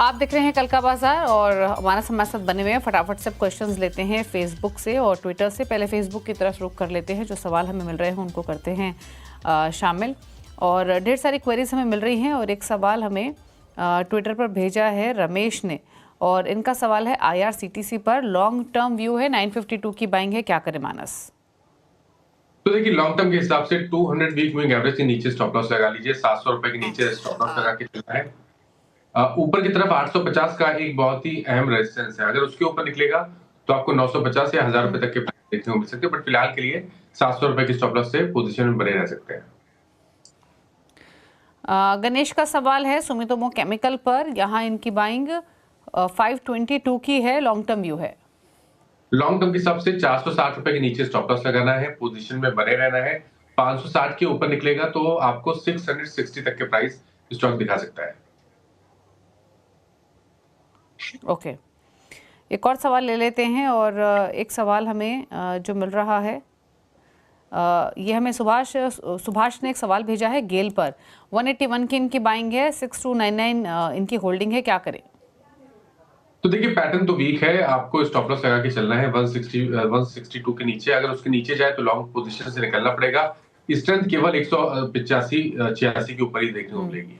आप देख रहे हैं कल का बाजार और हमारा हमारे साथ बने हुए हैं। फटाफट से क्वेश्चंस लेते हैं फेसबुक से और ट्विटर से। पहले फेसबुक की तरफ रुख कर लेते हैं। जो सवाल हमें मिल रहे हैं उनको करते हैं शामिल। और ढेर सारी क्वेरीज हमें मिल रही हैं और एक सवाल हमें ट्विटर पर भेजा है रमेश ने और इनका सवाल है IRCTC पर लॉन्ग टर्म व्यू है, 952 की बाइंग है, क्या करे मानस? तो देखिए लॉन्ग टर्म के हिसाब से 200 वीक मूविंग एवरेज के नीचे स्टॉप लॉस लगा लीजिए। 700 रुपए के नीचे स्टॉप लॉस लगा के चलना है। ऊपर की तरफ 850 का एक बहुत ही अहम रेजिस्टेंस है। अगर उसके ऊपर निकलेगा तो आपको 950 या 1000 रुपए तक के प्राइस देखने को मिल सकते हैं, बट फिलहाल के लिए 700 रुपए की स्टॉप लॉस से पोजीशन में बने रह सकते हैं। गणेश का सवाल है सुमितोमो केमिकल पर, यहाँ इनकी बाइंग 522 की है, लॉन्ग टर्म व्यू है। लॉन्ग टर्म के हिसाब से 460 रुपए के नीचे स्टॉप लॉस लगाना है, पोजीशन में बने रहना है। 560 के ऊपर निकलेगा तो आपको 660 तक के प्राइस स्टॉक दिखा सकता है। ओके, एक और सवाल ले लेते हैं और एक सवाल हमें जो मिल रहा है ये हमें सुभाष ने एक सवाल भेजा है गेल पर। 181 की इनकी बाइंग है, 6299 इनकी होल्डिंग है, क्या करें? तो देखिए पैटर्न तो वीक है, आपको स्टॉप लॉस लगा के चलना है 162 के नीचे। अगर उसके नीचे जाए तो लॉन्ग पोजीशन से निकलना पड़ेगा। स्ट्रेंथ केवल 185-86 के ऊपर ही देखने को मिलेगी।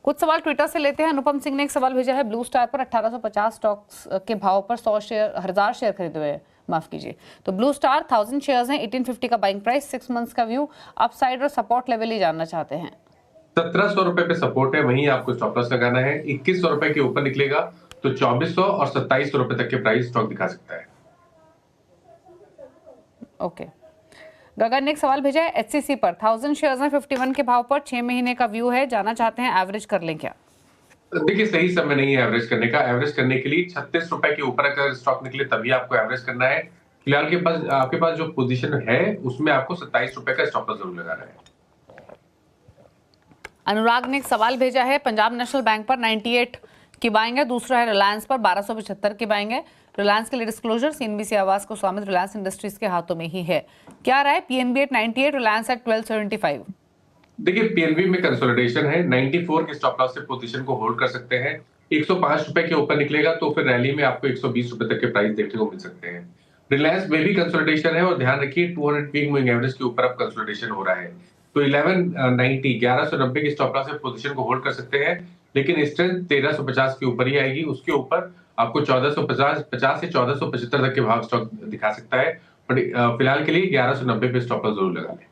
कुछ सवाल ट्विटर से लेते हैं। अनुपम सिंह ने एक सवाल भेजा है ब्लू स्टार पर 1850 स्टॉक्स के भाव पर 1000 शेयर खरीदे हुए, माफ कीजिए। तो ब्लू स्टार 1000 शेयर्स हैं, 1850 का बाइंग प्राइस, 6 मंथ्स का व्यू, अपसाइड और सपोर्ट लेवल ही जानना चाहते हैं। 1700 रुपए पे सपोर्ट है, वहीं आपको स्टॉप लॉस लगाना है। 2100 रुपए के ऊपर निकलेगा तो 2400 और 2700 रुपए तक के प्राइस स्टॉक दिखा सकता है। ओके, गगन ने एक सवाल भेजा है HCC पर, 1000 शेयर्स हैं, 51 के भाव पर, 6 महीने का व्यू है, जानना चाहते हैं एवरेज कर लें क्या? देखिए सही समय नहीं है एवरेज करने का। एवरेज करने के लिए 36 रुपए के ऊपर अगर स्टॉक निकले तभी आपको एवरेज करना है। फिलहाल के पास आपके पास जो पोजीशन है उसमें आपको 27 रुपए का स्टॉप लॉस जरूर लगाना है। अनुराग ने एक सवाल भेजा है पंजाब नेशनल बैंक पर 98 की बाइंग है, दूसरा है रिलायंस पर 1275 की बाइंग है। रिलायंस के लिए डिस्क्लोजर CNBC आवास को स्वामित्व रिलायंस इंडस्ट्रीज के हाथों में ही है, क्या रहा है? PNB at 98, Reliance at 1275। देखिए पीएनबी में कंसोलिडेशन है, 94 के स्टॉप लॉस से पोजीशन को होल्ड कर सकते हैं। 105 रुपए के ऊपर निकलेगा तो फिर रैली में आपको 120 रुपए तक के प्राइस देखने को मिल सकते हैं। रिलायंस में भी कंसोलिडेशन है और ध्यान रखिए 200 वीक मूविंग एवरेज के ऊपर अब कंसोलिडेशन हो रहा है। तो 1190 के स्टॉप लॉस से पोजीशन को होल्ड कर सकते हैं, लेकिन स्ट्रेंथ 1350 के ऊपर ही आएगी। उसके ऊपर आपको 1450 से 1475 तक के भाव स्टॉक दिखा सकता है, बट फिलहाल के लिए 1190 पे स्टॉप लॉस जरूर लगा लें।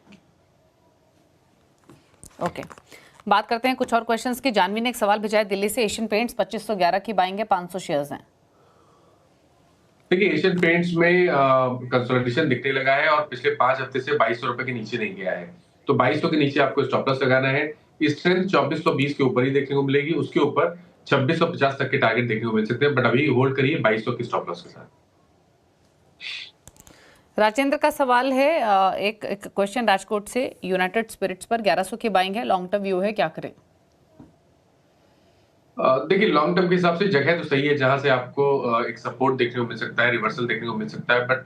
ओके, बात करते हैं कुछ और क्वेश्चंस की। जानवी ने एक सवाल भेजा है दिल्ली से, एशियन पेंट्स 2511 की बाइंग है, 500 शेयर्स हैं। देखिए एशियन पेंट्स में कंसोलिडेशन दिखने लगा है और पिछले 5 हफ्ते से 2200 रुपए के नीचे नहीं गया है, तो 2200 के नीचे आपको स्टॉप लॉस लगाना है। स्ट्रेंथ 2420 के ऊपर ही देखने को मिलेगी, उसके ऊपर 2650 तक के टारगेट देखने को मिल सकते हैं, बट अभी होल्ड करिए 2200 की स्टॉप लॉस के साथ। राजेंद्र का सवाल है एक क्वेश्चन राजकोट से, यूनाइटेड स्पिरिट्स पर 1100 की बाइंग है, लॉन्ग टर्म व्यू है, क्या करें? देखिए लॉन्ग टर्म के हिसाब से जगह तो सही है जहां से आपको एक सपोर्ट देखने को मिल सकता है, रिवर्सल देखने को मिल सकता है, बट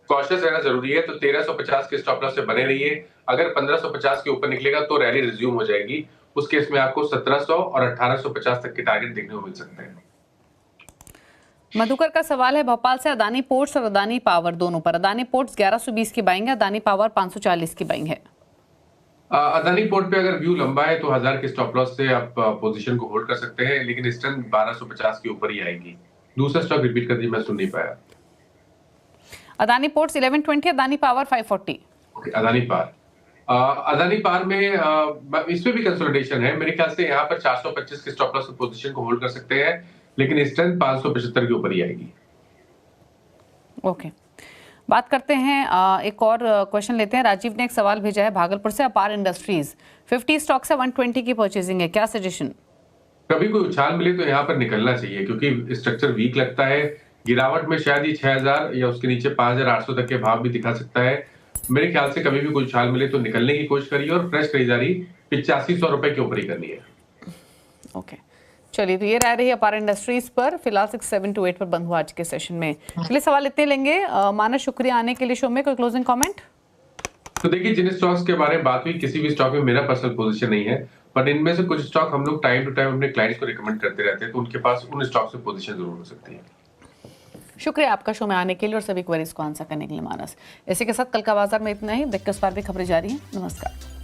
कॉशियस रहना जरूरी है। तो 1350 के स्टॉप लॉस से बने रहिए। अगर 1550 के ऊपर निकलेगा तो रैली रिज्यूम हो जाएगी। उस केस में आपको 1700 और 1850 तक के टारगेट देखने को मिल सकते हैं। मधुकर का सवाल है भोपाल से, अदानी पोर्ट्स और अदानी पावर दोनों पर। अदानी पोर्ट्स 1120 की बाइंग है, अदानी पावर 540 की बाइंग है। अदानी पोर्ट पे अगर व्यू लंबा है तो 1000 के स्टॉप लॉस से आप पोजीशन को होल्ड कर सकते हैं, लेकिन स्ट्रेंथ 1250 के ऊपर ही आएगी। दूसरा स्टॉक रिपीट कर दीजिए, मैं सुन नहीं पाया। Adani ports 1120, Adani power 540। Okay, Adani पार में इसमें भी कंसोलिडेशन है। मेरे ख्याल से यहाँ पर 425 के स्टॉप लॉस पोजीशन को होल्ड कर सकते हैं, लेकिन स्ट्रेंथ 575 के ऊपर ही आएगी। ओके, बात करते हैं एक और क्वेश्चन लेते हैं। राजीव ने एक सवाल भेजा है भागलपुर से, अपार इंडस्ट्रीज 50 स्टॉक से 120 की परचेजिंग है, क्या सजेशन? कभी कोई उछाल मिले तो यहाँ पर निकलना चाहिए, क्योंकि स्ट्रक्चर वीक लगता है। गिरावट में शायद ही 6000 या उसके नीचे 5800 तक के भाव भी दिखा सकता है। मेरे ख्याल से कभी भी कोई उछाल मिले तो निकलने की कोशिश करिए और फ्रेश खरीदारी 8500 रुपए के ऊपर ही करनी है। ओके, चलिए, तो ये रह रही अपार इंडस्ट्रीज पर। फिलहाल 6728 पर बंद हुआ आज के सेशन में। चलिए सवाल इतने लेंगे। मानस, शुक्रिया आने के लिए शो में। कोई क्लोजिंग कमेंट? तो देखिए, जिन स्टॉक्स के बारे में बात हुई, किसी भी स्टॉक में मेरा पर्सनल पोजीशन नहीं है, पर इनमें से कुछ स्टॉक हम लोग टाइम टू टाइम अपने क्लाइंट्स को रिकमेंड करते रहते हैं, तो उनके पास उन स्टॉक्स में पोजीशन जरूर हो सकती है। शुक्रिया आपका शो में आने के लिए और सभी क्वेरीज को आंसर करने के लिए मानस। इसी के साथ कल का बाजार में इतना ही। देख के उस पर भी खबरें जारी हैं। नमस्कार।